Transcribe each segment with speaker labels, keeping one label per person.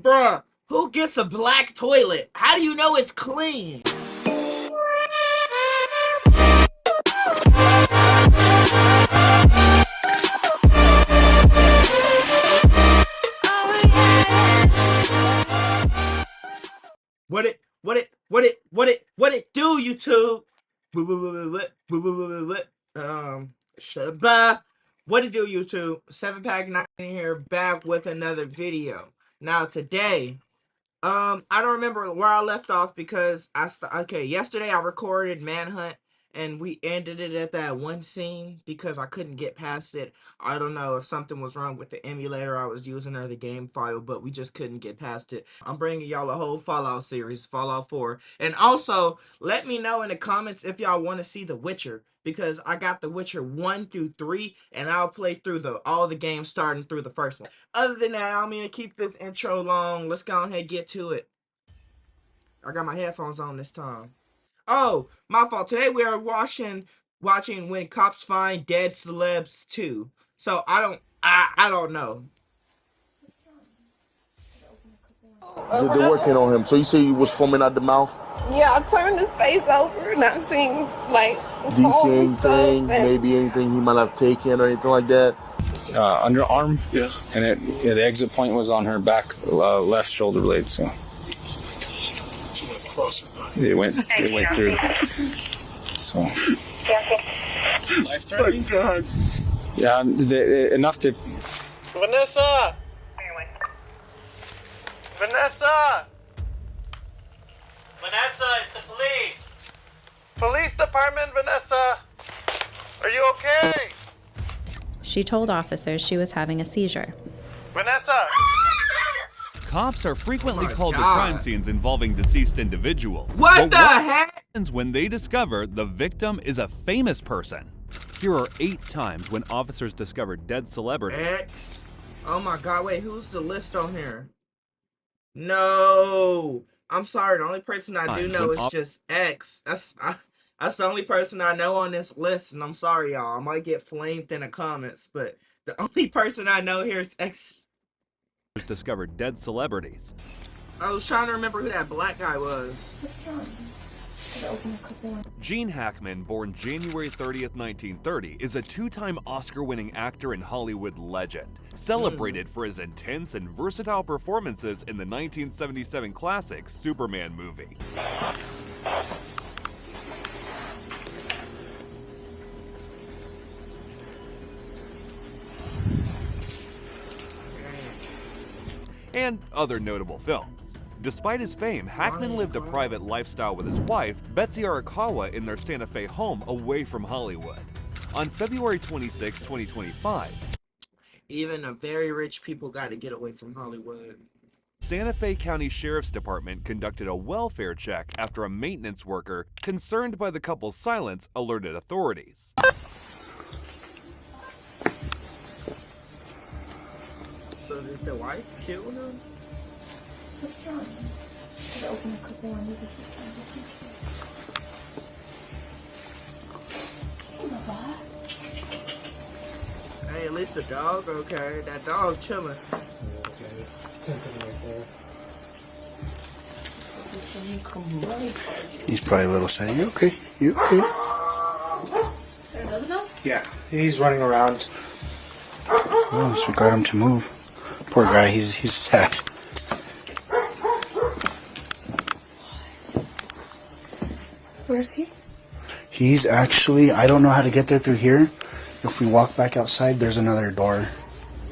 Speaker 1: Bruh, who gets a black toilet? How do you know it's clean? What it do, YouTube? Shabba. What it do, YouTube? 7pack9 here, back with another video. Now today, I don't remember where I left off because yesterday I recorded Manhunt and we ended it at that one scene because I couldn't get past it. I don't know if something was wrong with the emulator I was using or the game file, but we just couldn't get past it. I'm bringing y'all a whole Fallout series, Fallout 4. And also, let me know in the comments if y'all want to see The Witcher, because I got The Witcher 1 through 3 and I'll play through all the games starting through the first one. Other than that, I don't mean to keep this intro long. Let's go ahead and get to it. I got my headphones on this time. Oh, my fault. Today we are watching When Cops Find Dead Celebs 2. So I don't know.
Speaker 2: They're working on him. So you say he was foaming out the mouth?
Speaker 3: Yeah, I turned his face over and I seen like
Speaker 2: Do you see anything, maybe anything he might have taken or anything like that?
Speaker 4: Underarm.
Speaker 2: Yeah.
Speaker 4: And the exit point was on her back left shoulder blade. So it went through. So.
Speaker 2: Life-threatening? God.
Speaker 4: Yeah, enough to.
Speaker 5: Vanessa! Vanessa!
Speaker 1: Vanessa, it's the police.
Speaker 5: Police department, Vanessa! Are you okay?
Speaker 6: She told officers she was having a seizure.
Speaker 5: Vanessa!
Speaker 7: Cops are frequently called to crime scenes involving deceased individuals.
Speaker 1: What the heck?
Speaker 7: Happens when they discover the victim is a famous person? Here are 8 times when officers discovered dead celebrities.
Speaker 1: X. Oh my god, wait, who's the list on here? No. I'm sorry, the only person I do know is just X. That's the only person I know on this list, and I'm sorry, y'all. I might get flamed in the comments, but the only person I know here is X.
Speaker 7: Discovered dead celebrities.
Speaker 1: I was trying to remember who that black guy was.
Speaker 7: Gene Hackman, born January 30th, 1930, is a 2-time Oscar-winning actor and Hollywood legend, celebrated for his intense and versatile performances in the 1977 classic Superman movie. And other notable films. Despite his fame, Hackman lived a private lifestyle with his wife, Betsy Arakawa, in their Santa Fe home away from Hollywood. On February 26, 2025,
Speaker 1: even the very rich people got to get away from Hollywood.
Speaker 7: Santa Fe County Sheriff's Department conducted a welfare check after a maintenance worker, concerned by the couple's silence, alerted authorities.
Speaker 1: So did the wife kill him?
Speaker 3: What's wrong? Gotta open a couple windows if you can.
Speaker 1: Hey, at least the dog okay. That dog chilling.
Speaker 8: He's probably a little sad. You okay? You okay? Yeah, he's running around. Oh, so we got him to move. Poor guy, he's sad.
Speaker 3: Where is he?
Speaker 8: He's actually, I don't know how to get there through here. If we walk back outside, there's another door.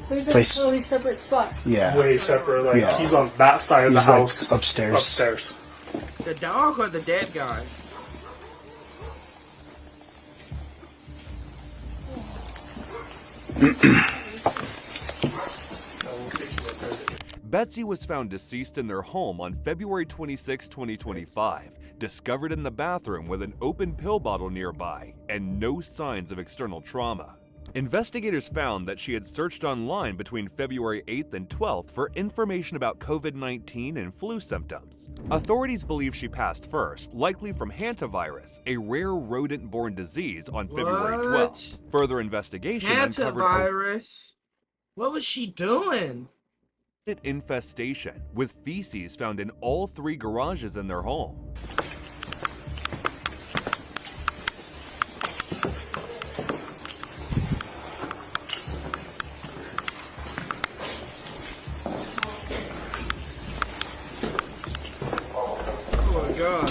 Speaker 3: So he's in a totally separate spot.
Speaker 8: Yeah.
Speaker 5: Way separate, like
Speaker 8: Yeah.
Speaker 5: he's on that side of the house.
Speaker 8: Like upstairs.
Speaker 5: Upstairs.
Speaker 1: The dog or the dead guy?
Speaker 7: Betsy was found deceased in their home on February 26, 2025, discovered in the bathroom with an open pill bottle nearby and no signs of external trauma. Investigators found that she had searched online between February 8th and 12th for information about COVID-19 and flu symptoms. Authorities believe she passed first, likely from hantavirus, a rare rodent-borne disease, on February 12th. Further investigation uncovered
Speaker 1: hantavirus. What was she doing?
Speaker 7: infestation, with feces found in all 3 garages in their home.
Speaker 1: Oh my god.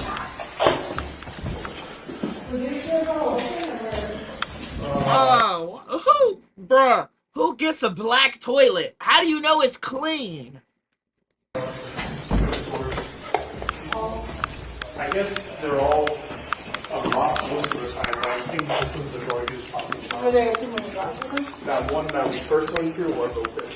Speaker 1: Oh, bruh, who gets a black toilet? How do you know it's clean?
Speaker 5: I guess they're all unlocked most of the time, but I think this is the door he was talking about.
Speaker 3: Were they open when you got them?
Speaker 5: That one that we first went through was open.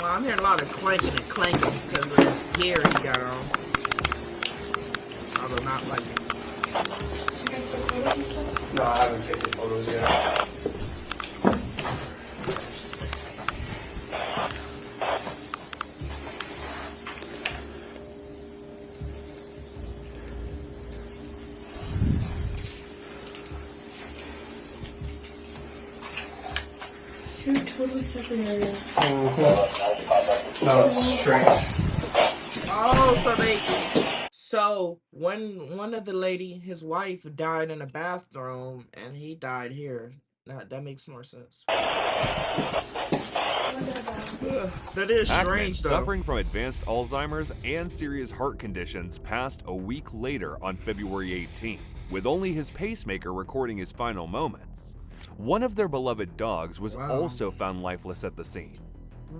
Speaker 1: I'm hearing a lot of clanking and clanking because of this gear he got on. Although not like it.
Speaker 5: No, I haven't taken photos yet.
Speaker 3: Two totally separate areas.
Speaker 5: No, it's strange.
Speaker 1: Oh, so one of the lady, his wife, died in a bathroom, and he died here. That makes more sense. That is
Speaker 7: Ackman,
Speaker 1: strange, though.
Speaker 7: suffering from advanced Alzheimer's and serious heart conditions, passed a week later on February 18th, with only his pacemaker recording his final moments. One of their beloved dogs was also found lifeless at the scene.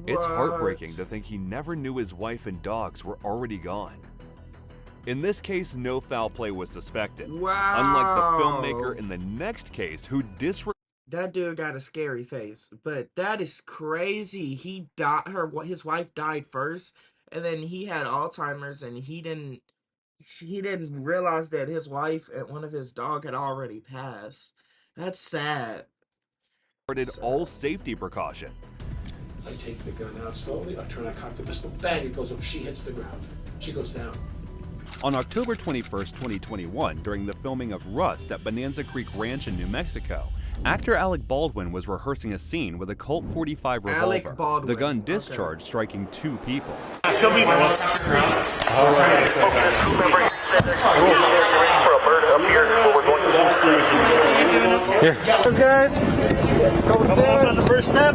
Speaker 7: It's heartbreaking to think he never knew his wife and dogs were already gone. In this case, no foul play was suspected, unlike the filmmaker in the next case who
Speaker 1: That dude got a scary face, but that is crazy. He died. His wife died first, and then he had Alzheimer's, and he didn't realize that his wife and one of his dog had already passed. That's sad.
Speaker 7: all safety precautions.
Speaker 9: I take the gun out slowly. I turn, I cock the pistol. Bang! It goes up. She hits the ground. She goes down.
Speaker 7: On October 21st, 2021, during the filming of Rust at Bonanza Creek Ranch in New Mexico, actor Alec Baldwin was rehearsing a scene with a Colt 45 revolver, the gun discharged, striking 2 people.
Speaker 5: She'll be
Speaker 8: Here.
Speaker 5: guys. Couple steps on the first step.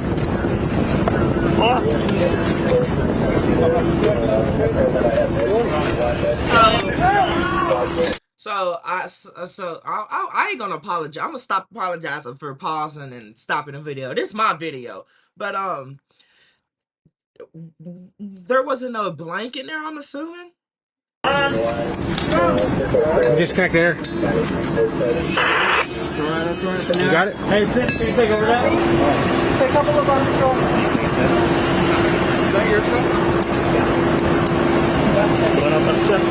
Speaker 1: So I ain't gonna apologize. I'm gonna stop apologizing for pausing and stopping the video. This is my video, but there wasn't no blank in there, I'm assuming.
Speaker 8: Disconnect there. You got it?
Speaker 5: Hey, Tim, can you take over that?
Speaker 3: Take a couple of buttons, go.
Speaker 1: Is that your stuff?
Speaker 5: Yeah. Going up on step.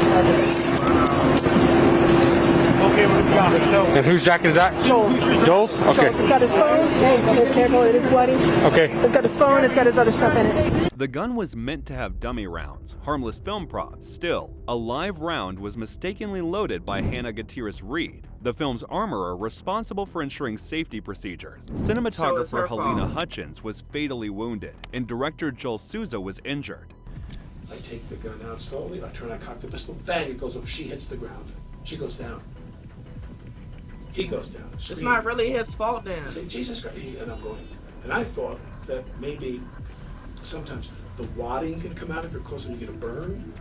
Speaker 5: Okay, we've got it. So.
Speaker 8: And whose jacket is that? Joel's? Okay.
Speaker 3: It's got his phone. Hey, careful, it is bloody.
Speaker 8: Okay.
Speaker 3: It's got his phone, it's got his other stuff in it.
Speaker 7: The gun was meant to have dummy rounds, harmless film props. Still, a live round was mistakenly loaded by Hannah Gutierrez-Reed, the film's armorer responsible for ensuring safety procedures. Cinematographer Helena Hutchins was fatally wounded, and director Joel Souza was injured.
Speaker 9: I take the gun out slowly. I turn, I cock the pistol. Bang! It goes up. She hits the ground. She goes down. He goes down.
Speaker 1: It's not really his fault then.
Speaker 9: I say, Jesus Christ. And I'm going. And I thought that maybe sometimes the wadding can come out if you're close and you get a burn.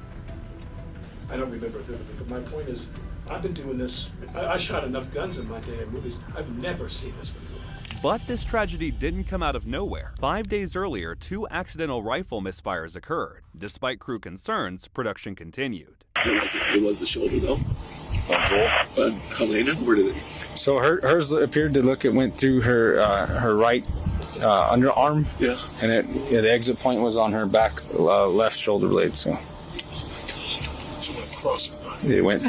Speaker 9: I don't remember vividly, but my point is, I've been doing this. I shot enough guns in my day in movies. I've never seen this before.
Speaker 7: But this tragedy didn't come out of nowhere. 5 days earlier, 2 accidental rifle misfires occurred. Despite crew concerns, production continued.
Speaker 10: It was the shoulder, though. Helena, where did it?
Speaker 8: So hers appeared to look. It went through her right underarm.
Speaker 10: Yeah.
Speaker 8: And the exit point was on her back left shoulder blade. So it went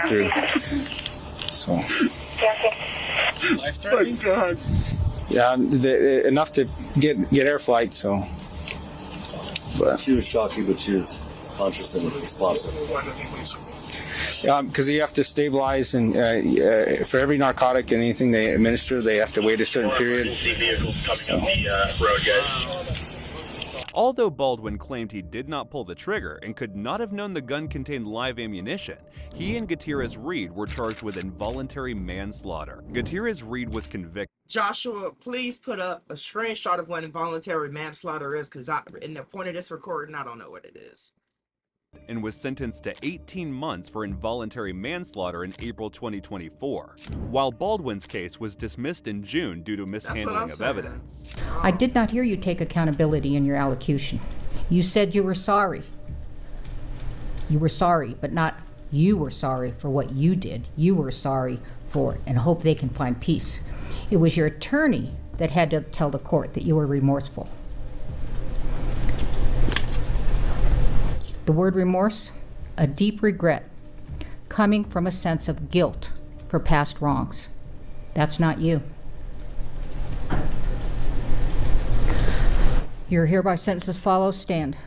Speaker 8: through. So.
Speaker 10: Life-threatening.
Speaker 2: Oh, God.
Speaker 4: Yeah, enough to get air flight. So, but
Speaker 10: she was shocking, but she was conscious and responsive.
Speaker 4: Because you have to stabilize, and for every narcotic and anything they administer, they have to wait a certain period. So.
Speaker 7: Although Baldwin claimed he did not pull the trigger and could not have known the gun contained live ammunition, he and Gutierrez Reed were charged with involuntary manslaughter. Gutierrez Reed was convicted.
Speaker 1: Joshua, please put up a screenshot of what involuntary manslaughter is, because in the point of this recording, I don't know what it is.
Speaker 7: And was sentenced to 18 months for involuntary manslaughter in April 2024, while Baldwin's case was dismissed in June due to mishandling of evidence.
Speaker 11: I did not hear you take accountability in your allocution. You said you were sorry. You were sorry, but not you were sorry for what you did. You were sorry for it and hope they can find peace. It was your attorney that had to tell the court that you were remorseful. The word remorse, a deep regret coming from a sense of guilt for past wrongs. That's not you. You're hereby sentenced as follows. Stand.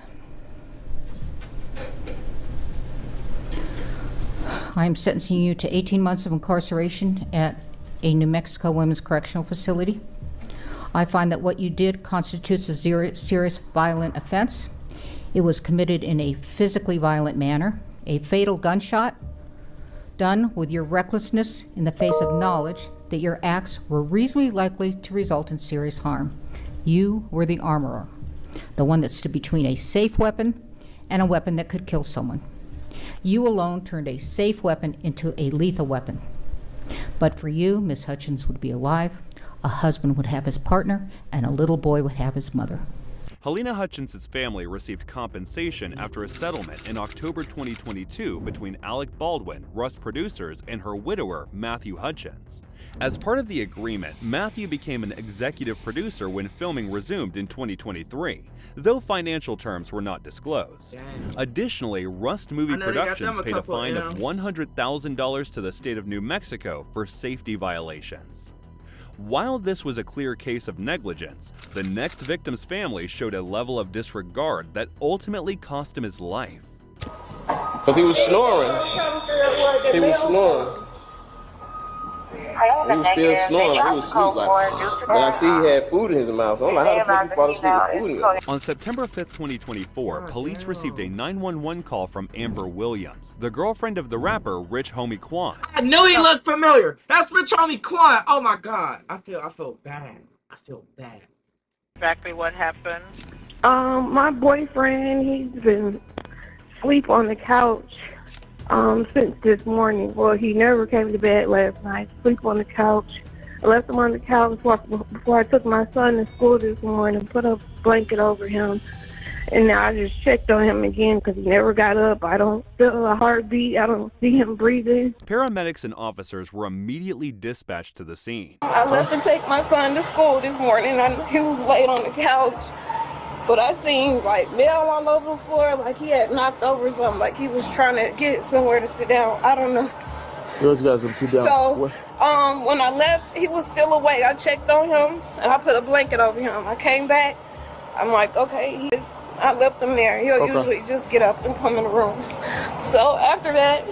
Speaker 11: I am sentencing you to 18 months of incarceration at a New Mexico Women's Correctional Facility. I find that what you did constitutes a serious violent offense. It was committed in a physically violent manner, a fatal gunshot done with your recklessness in the face of knowledge that your acts were reasonably likely to result in serious harm. You were the armorer, the one that stood between a safe weapon and a weapon that could kill someone. You alone turned a safe weapon into a lethal weapon. But for you, Miss Hutchins would be alive, a husband would have his partner, and a little boy would have his mother.
Speaker 7: Helena Hutchins' family received compensation after a settlement in October 2022 between Alec Baldwin, Rust Producers, and her widower, Matthew Hutchins. As part of the agreement, Matthew became an executive producer when filming resumed in 2023, though financial terms were not disclosed.
Speaker 1: Dang.
Speaker 7: Additionally, Rust Movie Productions paid a fine of $100,000 to the state of New Mexico for safety violations. While this was a clear case of negligence, the next victim's family showed a level of disregard that ultimately cost him his life.
Speaker 12: Because he was snoring. He was snoring. He was still snoring. He was asleep. Like, and I see he had food in his mouth. So I'm like, how the fuck you fall asleep with food in your mouth?
Speaker 7: On September 5th, 2024, police received a 911 call from Amber Williams, the girlfriend of the rapper Rich Homie Quan.
Speaker 1: I knew he looked familiar. That's Rich Homie Quan. Oh my God. I feel bad. I feel bad.
Speaker 13: Exactly what happened?
Speaker 14: My boyfriend, he's been asleep on the couch since this morning. Well, he never came to bed last night. Sleep on the couch. I left him on the couch before I took my son to school this morning, put a blanket over him. And now I just checked on him again because he never got up. I don't feel a heartbeat. I don't see him breathing.
Speaker 7: Paramedics and officers were immediately dispatched to the scene.
Speaker 14: I left to take my son to school this morning. He was laid on the couch. But I seen like nail all over the floor, like he had knocked over something, like he was trying to get somewhere to sit down. I don't know.
Speaker 2: Those guys will sit down.
Speaker 14: So, when I left, he was still awake. I checked on him and I put a blanket over him. I came back. I'm like, okay. I left him there. He'll usually just get up and come in the room. So after that,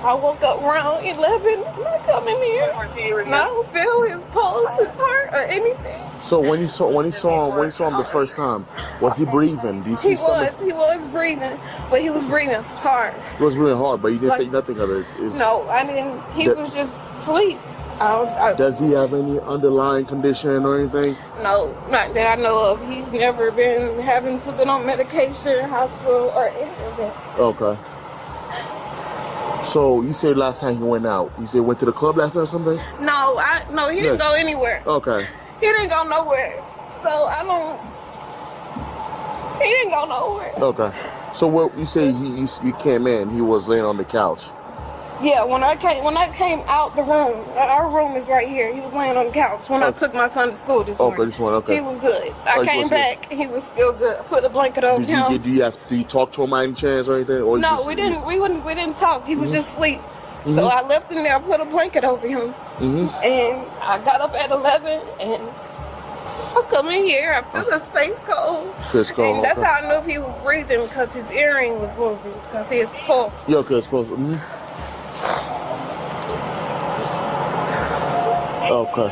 Speaker 14: I woke up around 11 and I come in here. And I don't feel his pulse, his heart, or anything.
Speaker 2: So when you saw him the first time, was he breathing? Do you see
Speaker 14: he was breathing, but he was breathing hard.
Speaker 2: He was breathing hard, but you didn't think nothing of it.
Speaker 14: No, I didn't. He was just asleep.
Speaker 2: Does he have any underlying condition or anything?
Speaker 14: No, not that I know of. He's never been having to be on medication, hospital, or anything.
Speaker 2: Okay. So you said last time he went out, you said went to the club last night or something?
Speaker 14: No, he didn't go anywhere.
Speaker 2: Okay.
Speaker 14: He didn't go nowhere. So he didn't go nowhere.
Speaker 2: Okay. So what you say you came in, he was laying on the couch.
Speaker 14: Yeah, when I came out the room, our room is right here. He was laying on the couch when I took my son to school this morning.
Speaker 2: Okay, this one, okay.
Speaker 14: He was good. I came back, he was still good. I put a blanket over him.
Speaker 2: Do you talk to him by any chance or anything? Or
Speaker 14: no, we didn't talk. He was just asleep. Mm-hmm. So I left him there, put a blanket over him. Mm-hmm. And I got up at 11 and come in here. I feel his face cold.
Speaker 2: Face cold.
Speaker 14: And that's
Speaker 2: Okay.
Speaker 14: how I knew if he was breathing because his earring was moving because his pulse.
Speaker 2: Yeah, okay, it's supposed to. Okay.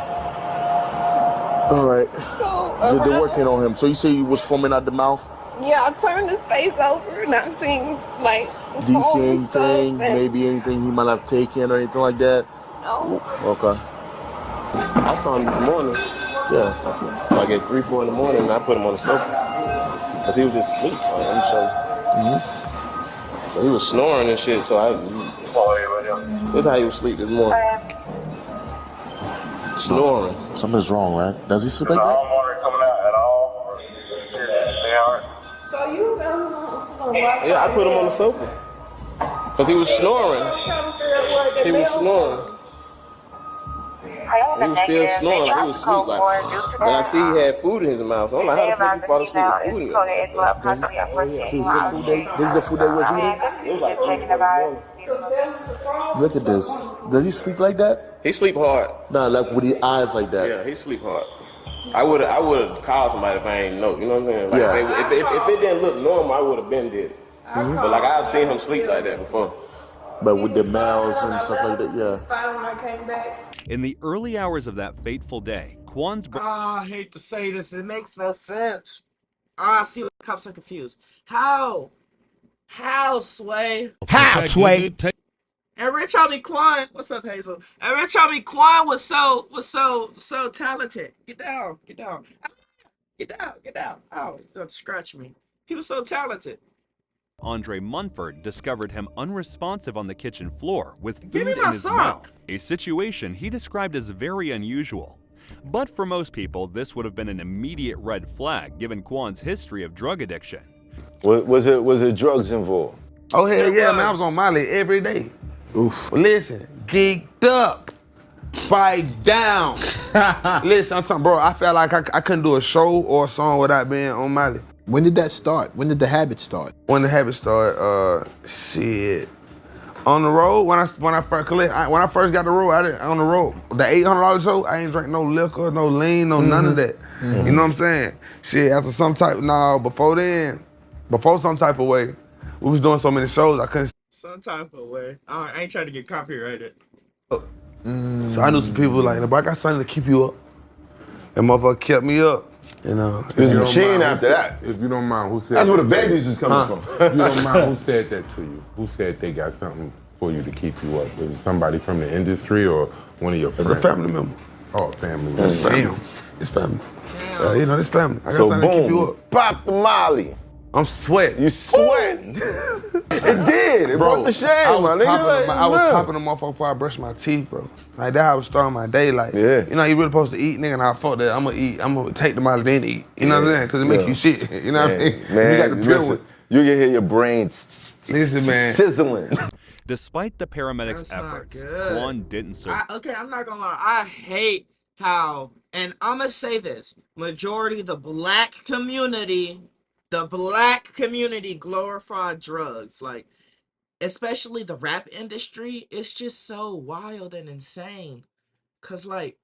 Speaker 2: All right.
Speaker 14: So,
Speaker 2: They're working on him. So you say he was foaming out the mouth?
Speaker 14: yeah, I turned his face over and I seen like
Speaker 2: Do you see
Speaker 14: foam and stuff
Speaker 2: anything?
Speaker 14: and-
Speaker 2: Maybe anything he might have taken or anything like that?
Speaker 14: No.
Speaker 2: Okay.
Speaker 12: I saw him this morning.
Speaker 2: Yeah.
Speaker 12: Like at 3, 4 in the morning, and I put him on the sofa. Because he was just asleep. I'm sure. But he was snoring and shit, so this is how he was asleep this morning. Snoring.
Speaker 2: Something's wrong, right? Does he sleep like that?
Speaker 14: So you found him on the floor.
Speaker 12: Yeah, I put him on the sofa. Because he was snoring. He was snoring. He was still snoring. He was asleep. Like, and I see he had food in his mouth. So I'm like, how the fuck he fall asleep with food in his mouth?
Speaker 2: This is the food that was eating?
Speaker 12: It was like,
Speaker 2: Look at this. Does he sleep like that?
Speaker 12: he sleep hard.
Speaker 2: Nah, like with the eyes like that.
Speaker 12: Yeah, he sleep hard. I would have called somebody if I ain't know. You know what I'm saying? Like,
Speaker 2: Yeah.
Speaker 12: if it didn't look normal, I would have been dead. But like I've seen him sleep like that before.
Speaker 2: But with the mouths and stuff like that, yeah.
Speaker 14: Fine when I came back.
Speaker 7: In the early hours of that fateful day, Kwan's
Speaker 1: I hate to say this. It makes no sense. I see what the cops are confused. How? How, Sway?
Speaker 15: How, Sway?
Speaker 1: And Rich Homie Quan, what's up, Hazel? And Rich Homie Quan was so talented. Get down, get down, get down, get down. Oh, don't scratch me. He was so talented.
Speaker 7: Andre Munford discovered him unresponsive on the kitchen floor with
Speaker 1: Give
Speaker 7: food
Speaker 1: me
Speaker 7: in
Speaker 1: my
Speaker 7: his
Speaker 1: sock.
Speaker 7: mouth, a situation he described as very unusual. But for most people, this would have been an immediate red flag given Kwan's history of drug addiction.
Speaker 16: Was it drugs involved?
Speaker 15: Oh, hell yeah, man. I was on Molly every day.
Speaker 2: Oof.
Speaker 15: But listen, geeked up. Bite down. Listen, I'm talking, bro, I felt like I couldn't do a show or a song without being on Molly.
Speaker 17: When did that start? When did the habit start?
Speaker 15: When the habit started, shit. On the road, when I first got the road, I didn't, on the road, the $800 show, I ain't drink no liquor, no lean, no none of that. You know what I'm saying? Shit, after some type, before some type of way, we was doing so many shows, I couldn't.
Speaker 1: Some type of way. I ain't trying to get copyrighted.
Speaker 15: So I knew some people like, bro, I got something to keep you up. That motherfucker kept me up. You know,
Speaker 16: There's a machine after that.
Speaker 18: If you don't mind, who said
Speaker 16: That's
Speaker 18: that?
Speaker 16: where the babies was coming from.
Speaker 18: If you don't mind, who said that to you? Who said they got something for you to keep you up? Was it somebody from the industry or one of your friends?
Speaker 15: It's a family member.
Speaker 18: Oh, family member.
Speaker 15: Damn. It's family. You know, this family. I got
Speaker 16: So
Speaker 15: something to keep you
Speaker 16: boom,
Speaker 15: up.
Speaker 16: pop the Molly.
Speaker 15: I'm sweating.
Speaker 16: You sweating. It did. It brought the shame, my nigga.
Speaker 15: I was popping them off before I brushed my teeth, bro. Like, that how I was starting my day. Like, you know, you really supposed to eat, nigga, and I fuck that. I'm gonna take the Molly, then eat. You know what I'm saying? Because it makes you shit. You know what I mean?
Speaker 16: Man,
Speaker 15: you got the pill
Speaker 16: listen, you can hear your brain
Speaker 15: Listen, man.
Speaker 16: sizzling.
Speaker 7: Despite the paramedics' efforts, Kwan didn't survive.
Speaker 1: Okay, I'm not gonna lie. I hate how, and I'm gonna say this, majority of the black community glorify drugs. Like, especially the rap industry, it's just so wild and insane. Cause like,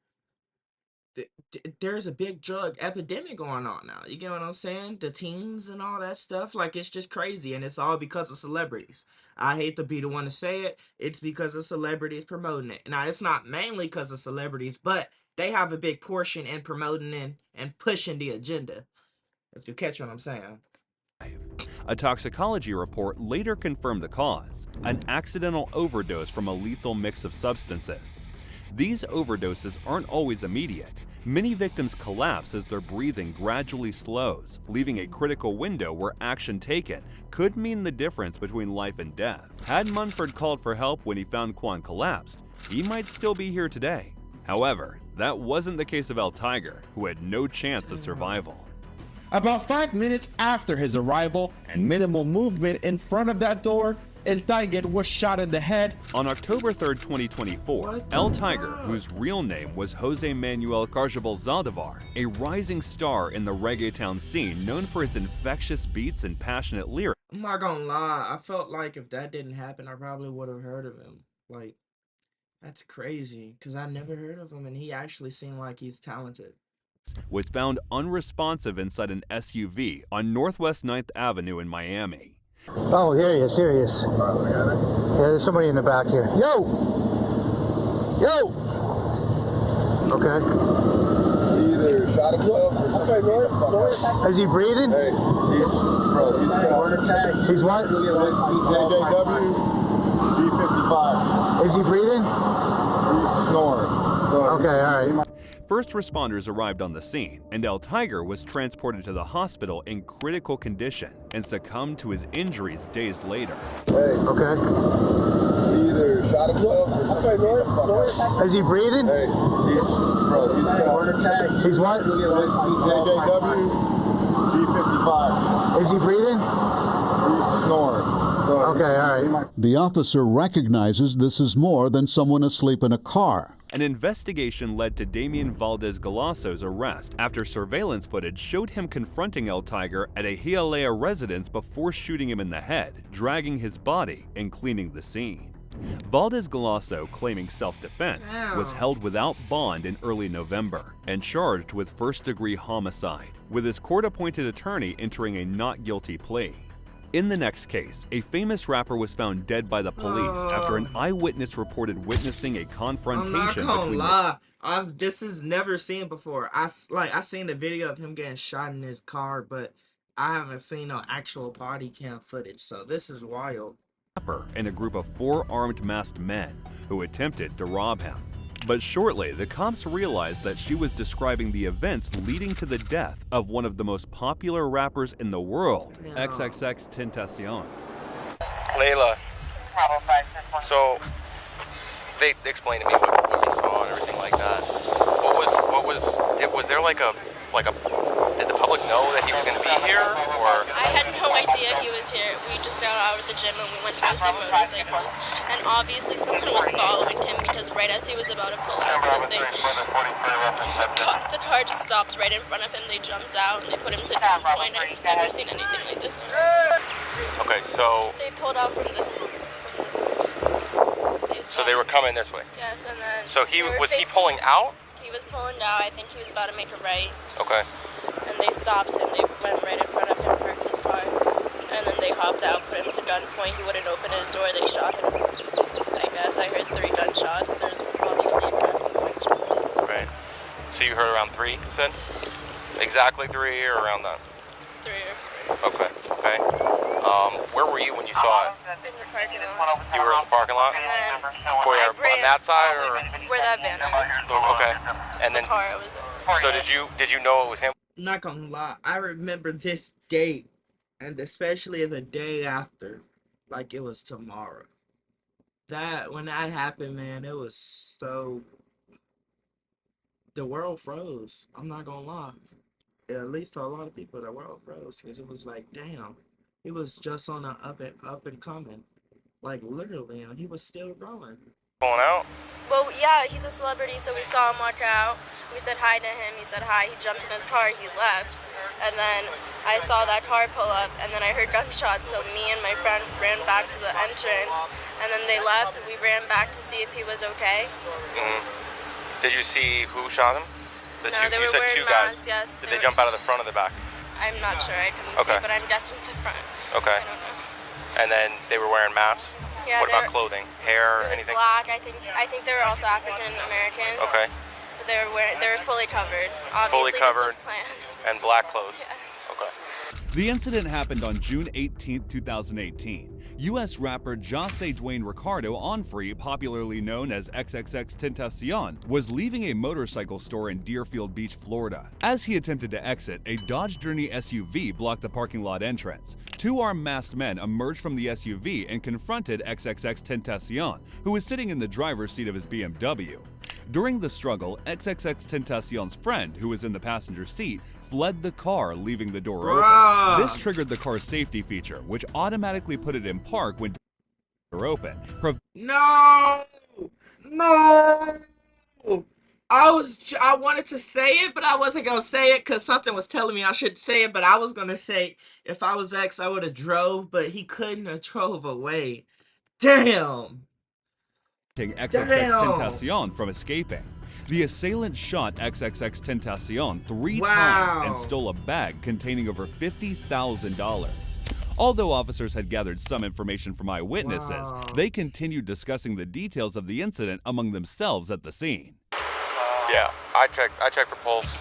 Speaker 1: there's a big drug epidemic going on now. You get what I'm saying? The teens and all that stuff. Like, it's just crazy, and it's all because of celebrities. I hate to be the one to say it. It's because of celebrities promoting it. Now, it's not mainly because of celebrities, but they have a big portion in promoting and pushing the agenda. If you catch what I'm saying.
Speaker 7: A toxicology report later confirmed the cause, an accidental overdose from a lethal mix of substances. These overdoses aren't always immediate. Many victims collapse as their breathing gradually slows, leaving a critical window where action taken could mean the difference between life and death. Had Munford called for help when he found Kwan collapsed, he might still be here today. However, that wasn't the case of El Tiger, who had no chance of survival.
Speaker 19: About 5 minutes after his arrival and minimal movement in front of that door, El Tiger was shot in the head.
Speaker 7: On October 3rd, 2024, El Tiger, whose real name was Jose Manuel Carjabal Zaldivar, a rising star in the reggaeton scene known for his infectious beats and passionate lyrics.
Speaker 1: I'm not gonna lie. I felt like if that didn't happen, I probably would have heard of him. Like, that's crazy, because I never heard of him, and he actually seemed like he's talented.
Speaker 7: was found unresponsive inside an SUV on Northwest 9th Avenue in Miami.
Speaker 8: Oh, there he is. Here he is. Yeah, there's somebody in the back here. Yo! Yo! Okay.
Speaker 2: He either shot himself or something.
Speaker 8: Is he breathing?
Speaker 2: Hey,
Speaker 8: He's what?
Speaker 2: JJW G55.
Speaker 8: Is he breathing?
Speaker 2: He's snoring.
Speaker 8: Okay, all right.
Speaker 7: First responders arrived on the scene, and El Tiger was transported to the hospital in critical condition and succumbed to his injuries days later.
Speaker 8: Okay.
Speaker 2: He either shot himself or something.
Speaker 8: Is he breathing?
Speaker 2: Hey,
Speaker 8: He's what?
Speaker 2: JJW G55.
Speaker 8: Is he breathing?
Speaker 2: He's snoring.
Speaker 8: Okay, all right.
Speaker 20: The officer recognizes this is more than someone asleep in a car.
Speaker 7: An investigation led to Damian Valdez Galasso's arrest after surveillance footage showed him confronting El Tiger at a Hialeah residence before shooting him in the head, dragging his body, and cleaning the scene. Valdez Galasso, claiming self-defense, was held without bond in early November and charged with first-degree homicide, with his court-appointed attorney entering a not guilty plea. In the next case, a famous rapper was found dead by the police after an eyewitness reported witnessing a confrontation.
Speaker 1: I'm not gonna lie, this is never seen before. I seen the video of him getting shot in his car, but I haven't seen no actual body cam footage. So this is wild.
Speaker 7: Rapper and a group of 4 armed masked men who attempted to rob him. But shortly, the cops realized that she was describing the events leading to the death of one of the most popular rappers in the world, XXX Tentacion.
Speaker 12: Layla, so they explained to me what you saw and everything like that. Was there like a, did the public know that he was going to be here, or?
Speaker 21: I had no idea he was here. We just got out of the gym and we went to go see motorcycles. And obviously someone was following him because right as he was about to pull out something, the car just stopped right in front of him. They jumped out and they put him to gunpoint. I've never seen anything like this.
Speaker 12: Okay, so.
Speaker 21: They pulled out from this way.
Speaker 12: So they were coming this way?
Speaker 21: Yes, and then.
Speaker 12: So was he pulling out?
Speaker 21: He was pulling out. I think he was about to make a right.
Speaker 12: Okay.
Speaker 21: And they stopped him. They went right in front of him, parked his car. And then they hopped out, put him to gunpoint. He wouldn't open his door. They shot him. I guess I heard 3 gunshots. There's obviously a gunshot.
Speaker 12: Right. So you heard around 3, you said? Yes. Exactly 3 or around that?
Speaker 21: 3 or 4.
Speaker 12: Okay. Okay. Where were you when you saw it?
Speaker 21: In the parking lot.
Speaker 12: You were in the parking lot?
Speaker 21: And then
Speaker 12: on that side or?
Speaker 21: Where that van was.
Speaker 12: Okay. And then.
Speaker 21: The car was in.
Speaker 12: So did you know it was him?
Speaker 1: Not gonna lie, I remember this date, and especially the day after, like it was tomorrow. When that happened, man, it was so. The world froze. I'm not gonna lie. At least to a lot of people, the world froze because it was like, damn, he was just on a up and coming, like literally, and he was still growing.
Speaker 12: Pulling out?
Speaker 21: Well, yeah, he's a celebrity, so we saw him walk out. We said hi to him. He said hi. He jumped in his car. He left, and then I saw that car pull up, and then I heard gunshots. So me and my friend ran back to the entrance, and then they left. And we ran back to see if he was okay.
Speaker 12: Mm-hmm. Did you see who shot him?
Speaker 21: No, they were
Speaker 12: you said
Speaker 21: wearing
Speaker 12: 2 guys.
Speaker 21: masks, yes.
Speaker 12: Did they jump out of the front or the back?
Speaker 21: I'm not sure. I couldn't see, but I'm guessing the front.
Speaker 12: Okay.
Speaker 21: I don't know.
Speaker 12: And then they were wearing masks?
Speaker 21: Yeah,
Speaker 12: what about clothing? Hair,
Speaker 21: it was
Speaker 12: anything?
Speaker 21: black. I think they were also African American.
Speaker 12: Okay.
Speaker 21: But they were fully covered. Obviously,
Speaker 12: fully covered.
Speaker 21: This was planned.
Speaker 12: And black clothes.
Speaker 21: Yes.
Speaker 12: Okay.
Speaker 7: The incident happened on June 18, 2018. U.S. rapper Jose Dwayne Ricardo Onfree, popularly known as XXX Tentacion, was leaving a motorcycle store in Deerfield Beach, Florida. As he attempted to exit, a Dodge Journey SUV blocked the parking lot entrance. 2 armed masked men emerged from the SUV and confronted XXX Tentacion, who was sitting in the driver's seat of his BMW. During the struggle, XXX Tentacion's friend, who was in the passenger seat, fled the car, leaving the door open. This triggered the car's safety feature, which automatically put it in park when door open.
Speaker 1: No! I wanted to say it, but I wasn't gonna say it because something was telling me I should say it, but I was gonna say if I was X, I would have drove, but he couldn't have drove away. Damn!
Speaker 7: XXX Tentacion from escaping. The assailant shot XXX Tentacion 3
Speaker 1: Wow.
Speaker 7: times and stole a bag containing over $50,000. Although officers had gathered some information from eyewitnesses, they continued discussing the details of the incident among themselves at the scene.
Speaker 6: Yeah, I checked for pulse,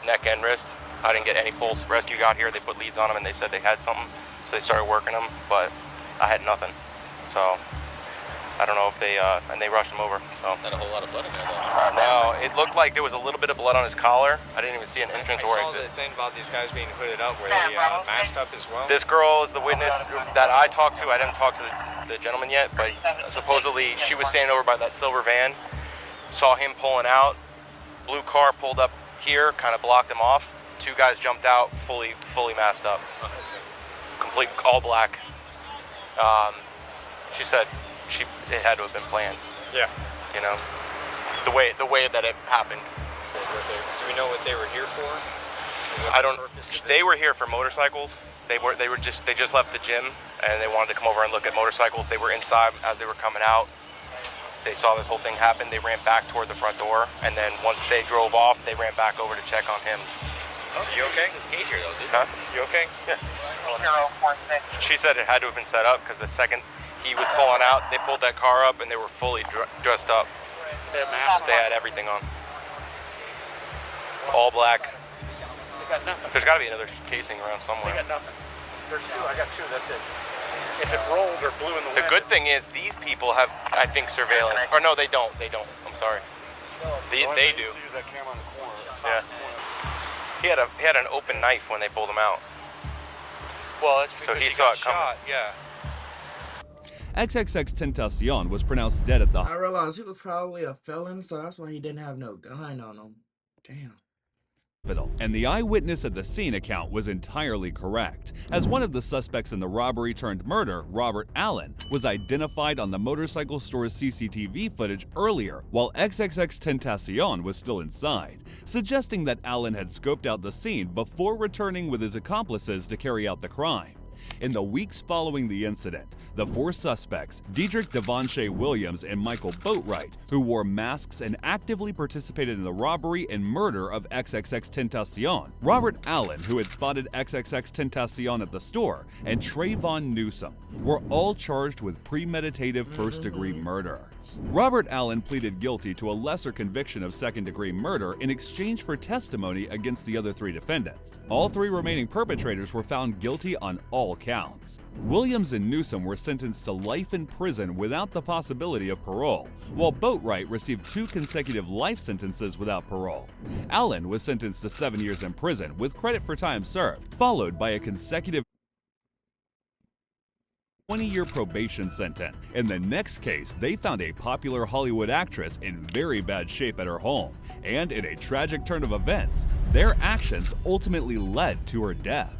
Speaker 6: neck and wrist. I didn't get any pulse. Rescue got here, they put leads on them and they said they had something, so they started working them, but I had nothing. So I don't know if they, and they rushed him over, so.
Speaker 22: Not a whole lot of blood in there though.
Speaker 6: No, it looked like there was a little bit of blood on his collar. I didn't even see an entrance or
Speaker 22: I saw
Speaker 6: exit.
Speaker 22: the thing about these guys being hooded up. Were they masked up as well?
Speaker 6: This girl is the witness that I talked to. I didn't talk to the gentleman yet, but supposedly she was standing over by that silver van, saw him pulling out, blue car pulled up here, kind of blocked him off. 2 guys jumped out, fully masked up, complete all black. She said it had to have been planned.
Speaker 22: Yeah.
Speaker 6: You know, the way that it happened.
Speaker 22: Do we know what they were here for?
Speaker 6: I don't. They were here for motorcycles. They just left the gym and they wanted to come over and look at motorcycles. They were inside as they were coming out. They saw this whole thing happen. They ran back toward the front door, and then once they drove off, they ran back over to check on him.
Speaker 22: You okay? This gate here though, dude.
Speaker 6: Huh?
Speaker 22: You okay?
Speaker 6: Yeah. She said it had to have been set up because the second he was pulling out, they pulled that car up and they were fully dressed up.
Speaker 22: They had masks.
Speaker 6: They had everything on. All black.
Speaker 22: They got nothing.
Speaker 6: There's got to be another casing around somewhere.
Speaker 22: They got nothing. There's 2. I got 2. That's it. If it rolled or blew in the wind.
Speaker 6: The good thing is these people have, I think, surveillance. Or no, they don't. They don't. I'm sorry. They do.
Speaker 22: That camera in the corner.
Speaker 6: Yeah. He had an open knife when they pulled him out.
Speaker 22: Well, that's because
Speaker 6: so he
Speaker 22: got
Speaker 6: saw it coming.
Speaker 22: shot. Yeah.
Speaker 7: XXX Tentacion was pronounced dead at the
Speaker 1: I realized he was probably a felon, so that's why he didn't have no gun on him. Damn.
Speaker 7: hospital, and the eyewitness at the scene account was entirely correct, as one of the suspects in the robbery turned murder, Robert Allen, was identified on the motorcycle store's CCTV footage earlier while XXX Tentacion was still inside, suggesting that Allen had scoped out the scene before returning with his accomplices to carry out the crime. In the weeks following the incident, the four suspects, Diedrich Devonshea Williams and Michael Boatwright, who wore masks and actively participated in the robbery and murder of XXX Tentacion, Robert Allen, who had spotted XXX Tentacion at the store, and Trayvon Newsom, were all charged with premeditated first-degree murder. Robert Allen pleaded guilty to a lesser conviction of second-degree murder in exchange for testimony against the other three defendants. All three remaining perpetrators were found guilty on all counts. Williams and Newsom were sentenced to life in prison without the possibility of parole, while Boatwright received 2 consecutive life sentences without parole. Allen was sentenced to 7 years in prison with credit for time served, followed by a consecutive 20-year probation sentence. In the next case, they found a popular Hollywood actress in very bad shape at her home, and in a tragic turn of events, their actions ultimately led to her death.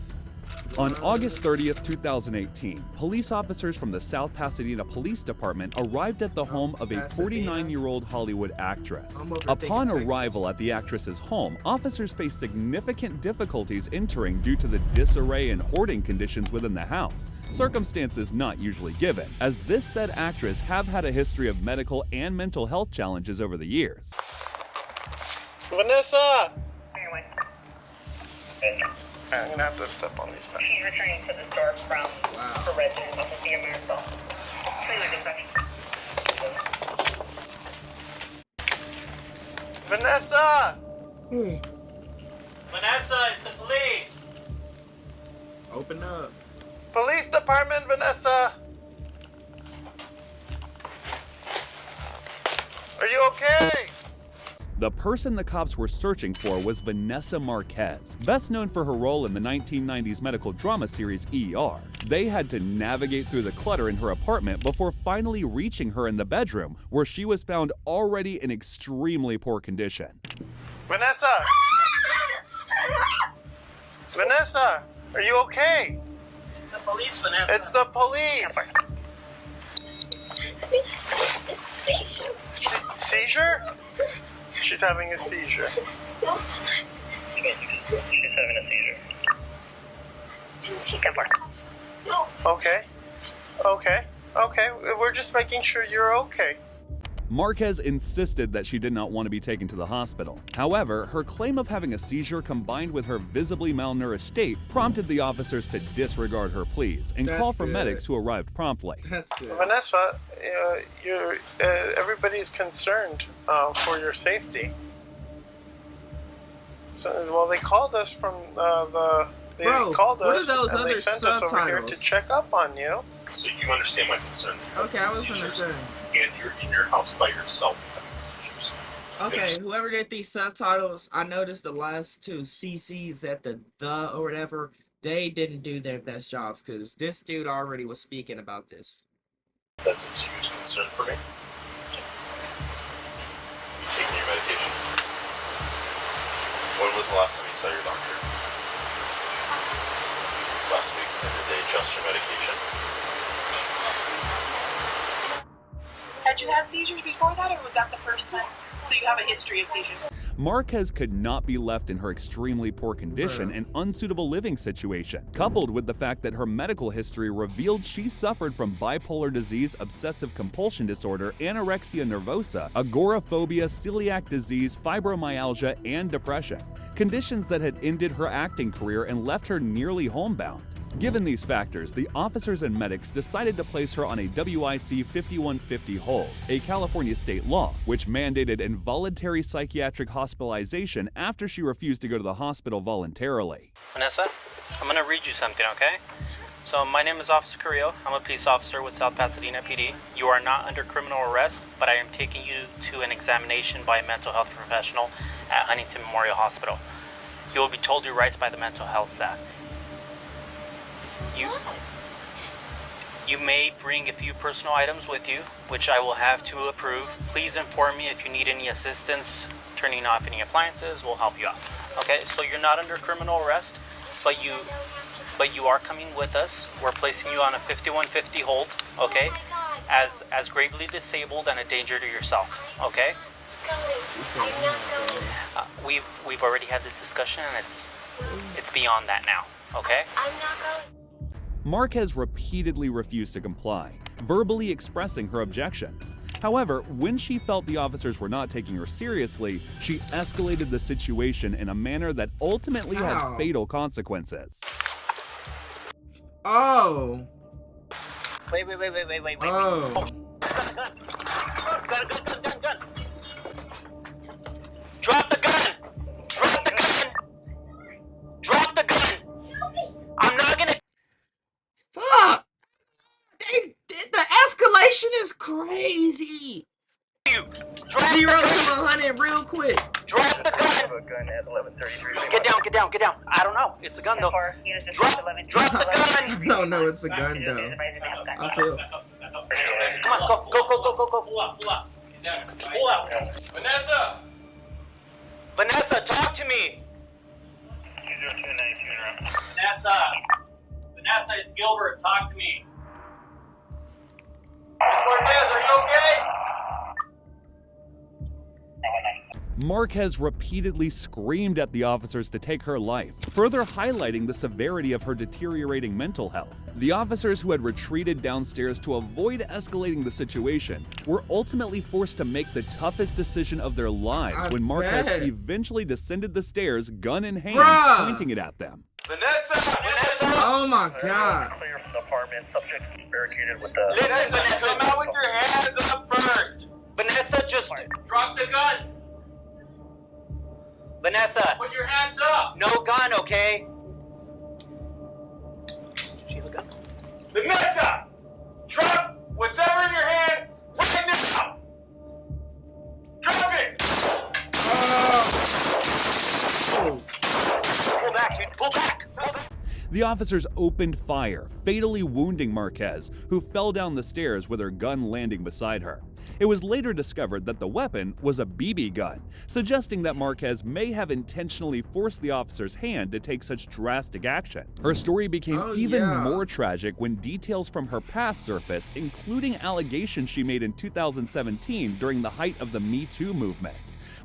Speaker 7: On August 30th, 2018, police officers from the South Pasadena Police Department arrived at the home of a 49-year-old Hollywood actress. Upon arrival at the actress's home, officers faced significant difficulties entering due to the disarray and hoarding conditions within the house, circumstances not usually given, as this said actress have had a history of medical and mental health challenges over the years.
Speaker 22: Vanessa! I'm gonna have to step on these back.
Speaker 23: She's returning to the store from her residence off of the America.
Speaker 22: Vanessa!
Speaker 23: Vanessa, it's the police!
Speaker 1: Open up.
Speaker 22: Police department, Vanessa! Are you okay?
Speaker 7: The person the cops were searching for was Vanessa Marquez, best known for her role in the 1990s medical drama series ER. They had to navigate through the clutter in her apartment before finally reaching her in the bedroom, where she was found already in extremely poor condition.
Speaker 22: Vanessa! Vanessa, are you okay?
Speaker 23: The police, Vanessa.
Speaker 22: It's the police!
Speaker 23: Seizure.
Speaker 22: Seizure? She's having a seizure.
Speaker 23: She's having a seizure. Didn't take her. No.
Speaker 22: Okay. Okay. Okay. We're just making sure you're okay.
Speaker 7: Marquez insisted that she did not want to be taken to the hospital. However, her claim of having a seizure combined with her visibly malnourished state prompted the officers to disregard her pleas and call for medics who arrived promptly.
Speaker 3: Vanessa, everybody's concerned for your safety. So, well, they called us from they called us and they sent us over here to check up on you.
Speaker 5: So you understand my concern.
Speaker 1: Okay, I was gonna say.
Speaker 5: And you're in your house by yourself having seizures.
Speaker 1: Okay, whoever did these subtitles, I noticed the last two CCs at the or whatever, they didn't do their best jobs because this dude already was speaking about this.
Speaker 5: That's a huge concern for me. You taking your medication? When was the last time you saw your doctor? Last week. And did they adjust your medication?
Speaker 9: Had you had seizures before that, or was that the first time? So you have a history of seizures?
Speaker 7: Marquez could not be left in her extremely poor condition and unsuitable living situation, coupled with the fact that her medical history revealed she suffered from bipolar disease, obsessive compulsion disorder, anorexia nervosa, agoraphobia, celiac disease, fibromyalgia, and depression, conditions that had ended her acting career and left her nearly homebound. Given these factors, the officers and medics decided to place her on a WIC 5150 hold, a California state law, which mandated involuntary psychiatric hospitalization after she refused to go to the hospital voluntarily.
Speaker 24: Vanessa, I'm gonna read you something, okay? So my name is Officer Carrillo. I'm a peace officer with South Pasadena PD. You are not under criminal arrest, but I am taking you to an examination by a mental health professional at Huntington Memorial Hospital. You will be told your rights by the mental health staff. You may bring a few personal items with you, which I will have to approve. Please inform me if you need any assistance turning off any appliances. We'll help you out. Okay, so you're not under criminal arrest, but you are coming with us. We're placing you on a 5150 hold, okay? As gravely disabled and a danger to yourself, okay? We've already had this discussion, and it's beyond that now, okay?
Speaker 21: I'm not going.
Speaker 7: Marquez repeatedly refused to comply, verbally expressing her objections. However, when she felt the officers were not taking her seriously, she escalated the situation in a manner that ultimately had fatal consequences.
Speaker 1: Oh.
Speaker 24: Wait.
Speaker 1: Oh.
Speaker 24: Gun. Drop the gun! Drop the gun! I'm not gonna...
Speaker 1: Fuck! The escalation is crazy.
Speaker 24: Drop
Speaker 1: 0 to 100 real quick.
Speaker 24: Drop the gun! Get down. I don't know. It's a gun though. Drop the gun!
Speaker 1: I don't know it's a gun though. I feel.
Speaker 24: Come on, go. Pull up. Vanessa, talk to me. Vanessa, it's Gilbert. Talk to me. Miss Marquez, are you okay?
Speaker 7: Marquez repeatedly screamed at the officers to take her life, further highlighting the severity of her deteriorating mental health. The officers who had retreated downstairs to avoid escalating the situation were ultimately forced to make the toughest decision of their lives when Marquez eventually descended the stairs, gun in hand, pointing it at them.
Speaker 24: Vanessa!
Speaker 1: Oh my God.
Speaker 23: Clear from the apartment. Subject barricaded with the...
Speaker 24: Listen, Vanessa, come out with your hands up first. Vanessa, just drop the gun. Vanessa, put your hands up. No gun, okay? She have a gun. Vanessa, drop whatever in your hand right now. Drop it. Pull back, dude. Pull back.
Speaker 7: The officers opened fire, fatally wounding Marquez, who fell down the stairs with her gun landing beside her. It was later discovered that the weapon was a BB gun, suggesting that Marquez may have intentionally forced the officer's hand to take such drastic action. Her story became even more tragic when details from her past surfaced, including allegations she made in 2017 during the height of the Me Too movement.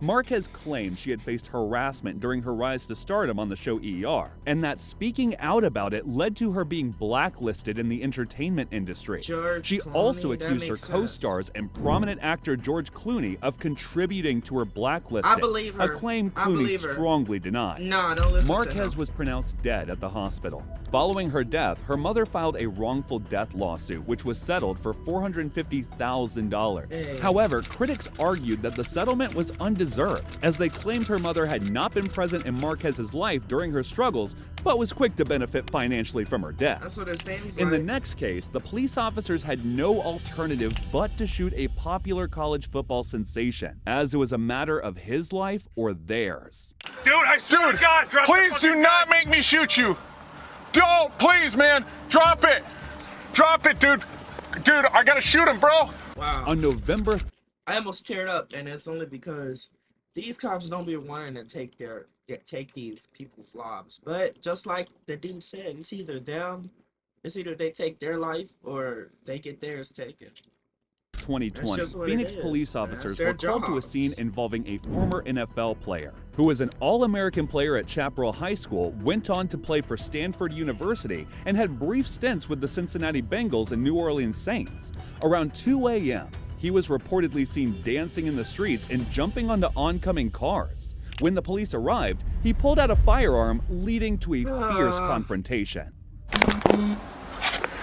Speaker 7: Marquez claimed she had faced harassment during her rise to stardom on the show ER, and that speaking out about it led to her being blacklisted in the entertainment industry. She also accused her co-stars and prominent actor George Clooney of contributing to her blacklisting.
Speaker 1: I believe her.
Speaker 7: A claim Clooney strongly denied.
Speaker 1: No, don't listen
Speaker 7: Marquez
Speaker 1: to him.
Speaker 7: was pronounced dead at the hospital. Following her death, her mother filed a wrongful death lawsuit, which was settled for $450,000.
Speaker 1: Hey.
Speaker 7: However, critics argued that the settlement was undeserved, as they claimed her mother had not been present in Marquez's life during her struggles, but was quick to benefit financially from her death.
Speaker 1: That's what it seems
Speaker 7: In the
Speaker 1: like.
Speaker 7: next case, the police officers had no alternative but to shoot a popular college football sensation, as it was a matter of his life or theirs.
Speaker 4: Dude, I swear to God, drop please do not make me shoot you. Don't, please, man. Drop it. Drop it, dude. Dude, I gotta shoot him, bro.
Speaker 1: Wow.
Speaker 7: On November
Speaker 1: I almost teared up, and it's only because these cops don't be wanting to take these people's lives. But just like the dude said, it's either they take their life or they get theirs taken.
Speaker 7: 2020,
Speaker 1: just what
Speaker 7: Phoenix
Speaker 1: it is.
Speaker 7: police
Speaker 1: That's
Speaker 7: officers
Speaker 1: their
Speaker 7: were called to a
Speaker 1: jobs.
Speaker 7: scene involving a former NFL player who was an All-American player at Chaparral High School, went on to play for Stanford University, and had brief stints with the Cincinnati Bengals and New Orleans Saints. Around 2 a.m., he was reportedly seen dancing in the streets and jumping onto oncoming cars. When the police arrived, he pulled out a firearm, leading to a fierce confrontation.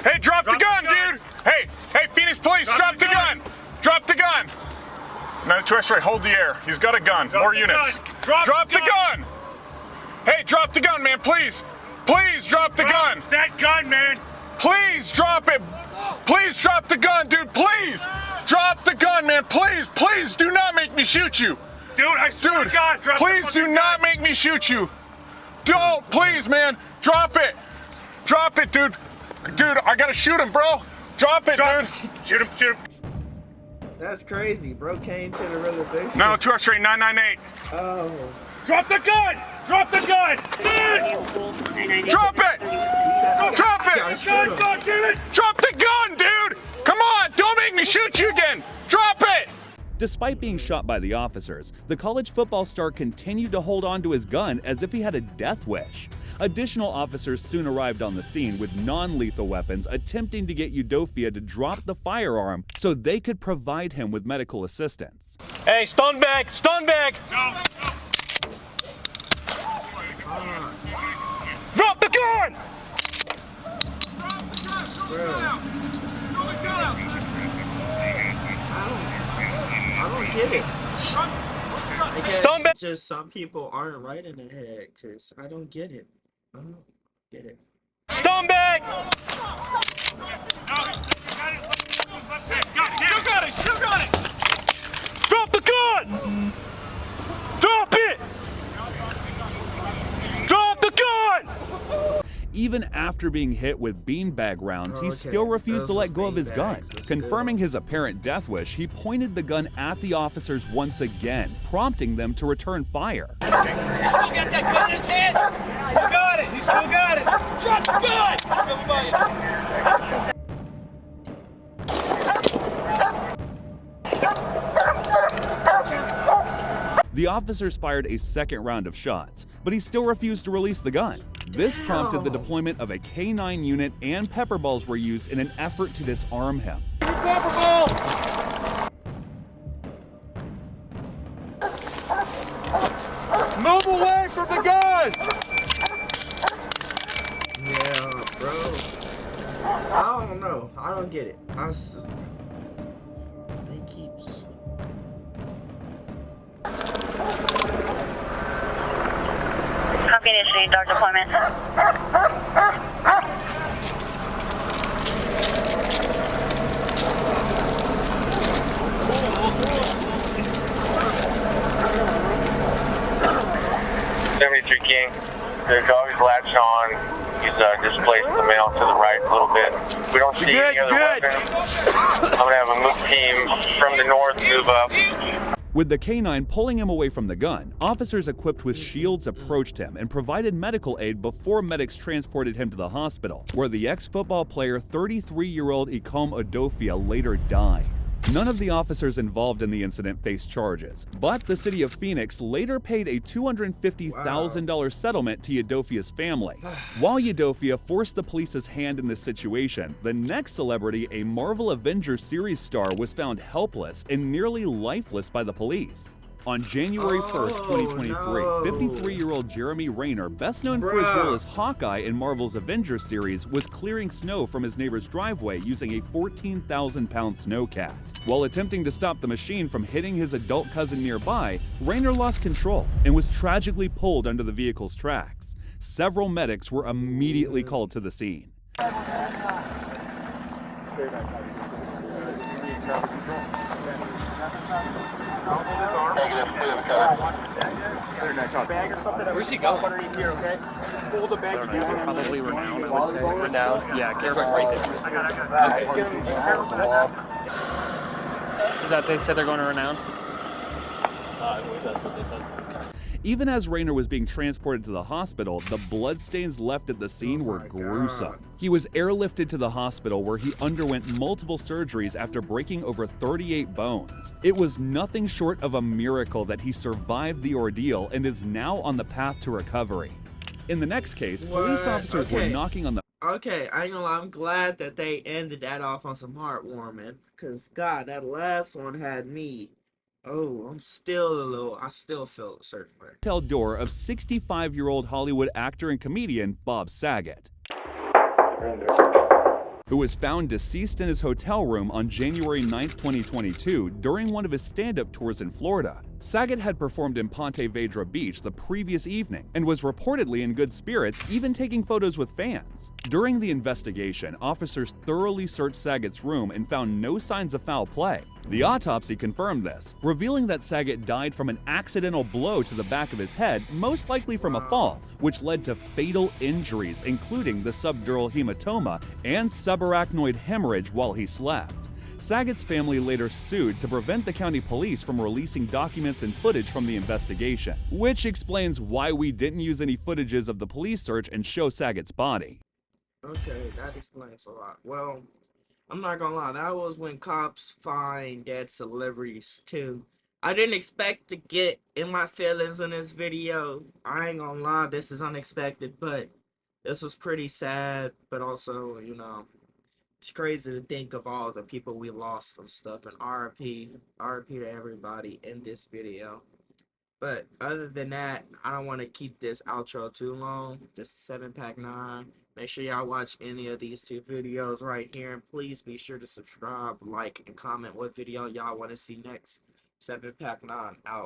Speaker 4: Hey, drop the gun, dude. Hey, Phoenix police, drop the gun. Drop the gun. 92 X-ray, hold the air. He's got a gun. More units. Drop the gun. Hey, drop the gun, man, please. Please drop the gun. That gun, man. Please drop it. Please drop the gun, dude. Please. Drop the gun, man. Please, please do not make me shoot you. Dude, I swear to God, drop please do not make me shoot you. Don't, please, man. Drop it. Drop it, dude. Dude, I gotta shoot him, bro. Drop it, dude. Shoot him, shoot him.
Speaker 1: That's crazy. Bro came to the realization.
Speaker 4: 902 X-ray 998.
Speaker 1: Oh.
Speaker 4: Drop the gun! Drop the gun! Dude! Drop it! Drop it! Drop the gun, dude! Come on! Don't make me shoot you again! Drop it!
Speaker 7: Despite being shot by the officers, the college football star continued to hold on to his gun as if he had a death wish. Additional officers soon arrived on the scene with non-lethal weapons, attempting to get Udofia to drop the firearm so they could provide him with medical assistance.
Speaker 4: Hey, stun bag! Stun bag! Drop the gun!
Speaker 1: I don't get it. I guess just some people aren't right in the head, because I don't get it. I don't get it.
Speaker 4: Stun bag! Still got it! Still got it! Drop the gun! Drop it! Drop the gun!
Speaker 7: Even after being hit with beanbag rounds, he still refused to let go of his gun. Confirming his apparent death wish, he pointed the gun at the officers once again, prompting them to return fire.
Speaker 4: He still got that gun in his hand! He still got it! He still got it! Drop the gun!
Speaker 7: The officers fired a second round of shots, but he still refused to release the gun. This prompted the deployment of a K-9 unit, and pepper balls were used in an effort to disarm him.
Speaker 4: Pepper ball! Move away from the gun!
Speaker 1: Yeah, bro. I don't know. I don't get it. He keeps...
Speaker 10: Copy initially, dark deployment.
Speaker 11: #73 King. The dog is latched on. He's displaced the male to the right a little bit. We don't see any other weapons. I'm gonna have a move team from the north move up.
Speaker 7: With the K-9 pulling him away from the gun, officers equipped with shields approached him and provided medical aid before medics transported him to the hospital, where the ex-football player 33-year-old Ikom Udofia later died. None of the officers involved in the incident faced charges, but the city of Phoenix later paid a $250,000 settlement to Yadofia's family. While Yadofia forced the police's hand in this situation, the next celebrity, a Marvel Avengers series star, was found helpless and nearly lifeless by the police. On January 1st, 2023, 53-year-old Jeremy Renner, best known for his role as Hawkeye in Marvel's Avengers series, was clearing snow from his neighbor's driveway using a 14,000-pound snowcat. While attempting to stop the machine from hitting his adult cousin nearby, Renner lost control and was tragically pulled under the vehicle's tracks. Several medics were immediately called to the scene.
Speaker 13: Where's he going? Underneath here, okay? Pull the bag together. Probably Renown, I would say. Renown? Yeah, careful. Right there. Is that they said they're going to Renown?
Speaker 5: I believe that's what they said.
Speaker 7: Even as Renner was being transported to the hospital, the bloodstains left at the scene were gruesome. He was airlifted to the hospital where he underwent multiple surgeries after breaking over 38 bones. It was nothing short of a miracle that he survived the ordeal and is now on the path to recovery. In the next case, police officers were knocking on the...
Speaker 1: Okay, I ain't gonna lie, I'm glad that they ended that off on some heartwarming, because, God, that last one had me... Oh, I still feel a certain way.
Speaker 7: Hotel door of 65-year-old Hollywood actor and comedian Bob Saget, who was found deceased in his hotel room on January 9, 2022 during one of his stand-up tours in Florida. Saget had performed in Ponte Vedra Beach the previous evening and was reportedly in good spirits, even taking photos with fans. During the investigation, officers thoroughly searched Saget's room and found no signs of foul play. The autopsy confirmed this, revealing that Saget died from an accidental blow to the back of his head, most likely from a fall, which led to fatal injuries, including the subdural hematoma and subarachnoid hemorrhage while he slept. Saget's family later sued to prevent the county police from releasing documents and footage from the investigation, which explains why we didn't use any footages of the police search and show Saget's body.
Speaker 1: Okay, that explains a lot. Well, I'm not gonna lie, that was when Cops Find Dead Celebrities too. I didn't expect to get in my feelings in this video. I ain't gonna lie, this is unexpected, but this was pretty sad, but also, you know, it's crazy to think of all the people we lost and stuff, and RIP to everybody in this video. But other than that, I don't want to keep this outro too long. This is 7Pack 9. Make sure y'all watch any of these two videos right here, and please be sure to subscribe, like, and comment what video y'all want to see next. 7Pack 9 out.